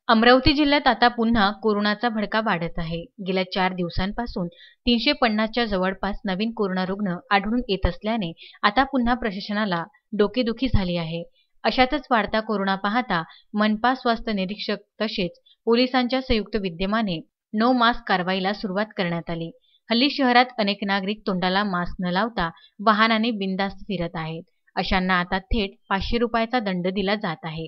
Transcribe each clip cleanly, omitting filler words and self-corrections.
अमरावती जिल्ह्यात आता पुन्हा कोरोनाचा भडका वाढत आहे। गेल्या 4 दिवसांपासून 350च्या जवळपास नवीन कोरोना रुग्ण आढळून येत असल्याने आता पुन्हा प्रशासनाला डोकेदुखी झाली आहे। अशातच वाढता कोरोना पाहता मनपा स्वास्थ्य निरीक्षक तसेच पोलिसांच्या संयुक्त विद्यमाने नो मास्क कारवाईला सुरुवात करण्यात आली। हल्ली शहरात अनेक नागरिक तोंडाला मास्क न लावता वाहनाने बिनधास्त फिरत आहेत। अशांना आता थेट 500 रुपयाचा दंड दिला जात आहे।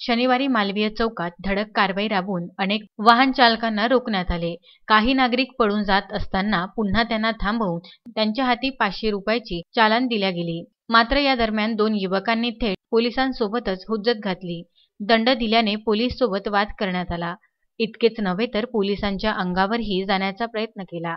शनिवारी मालवीय चौकात धडक कारवाई राबवून अनेक वाहन चालकांना रोखण्यात आले। काही नागरिक पळून जात असताना पुन्हा त्यांना थांबवून त्यांच्या हाती 500 रुपयाची चालान दिल्या गेली। मात्र या दरम्यान 2 युवकांनी थेट पोलिसांसोबतच हुज्जत घातली। दंड दिल्याने पोलीस सोबत वाद करण्यात आला। इतकेच नव्हे तर पोलिसांच्या अंगावरही जाण्याचा प्रयत्न केला।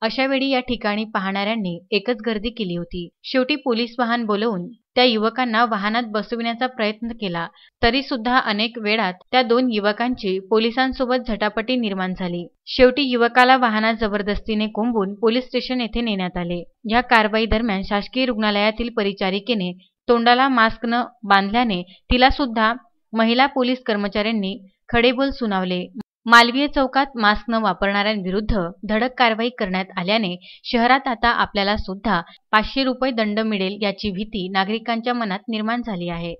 अशावेळी या ठिकाणी पाहणाऱ्यांनी एकच गर्दी केली होती। शेवटी पोलीस वाहन बोलवून त्या युवकांना वाहनात बसविण्याचा प्रयत्न केला, तरी सुद्धा अनेक वेळात त्या 2 युवकांची पोलिसांसोबत झटापटी निर्माण झाली। शेवटी युवकाला वाहनात जबरदस्तीने कोंबून पोलीस स्टेशन येथे नेण्यात आले। या कारवाई दरम्यान शासकीय रुग्णालयातील परिचारिकेने तोंडाला मास्क न बांधल्याने तिला सुद्धा महिला पोलीस कर्मचाऱ्यांनी खडेबोल सुनावले। मालवीय चौकात मास्क न वापरणाऱ्यांविरुद्ध धडक कारवाई करण्यात आल्याने शहरात आता आपल्याला सुद्धा 500 रुपये दंड मिळेल याची भीती नागरिकांच्या मनात निर्माण झाली आहे।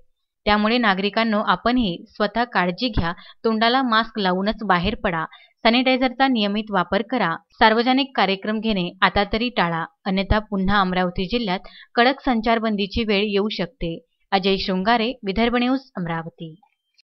त्यामुळे नागरिकांनो, आपणही स्वतः काळजी घ्या, तोंडाला मास्क लावूनच बाहेर पडा, सॅनिटायझरचा नियमित वापर करा, सार्वजनिक कार्यक्रम घेणे आता तरी टाळा, अन्यथा पुन्हा अमरावती जिल्ह्यात कडक संचारबंदीची वेळ येऊ शकते। अजय शृंगारे, विदर्भ न्यूज, अमरावती।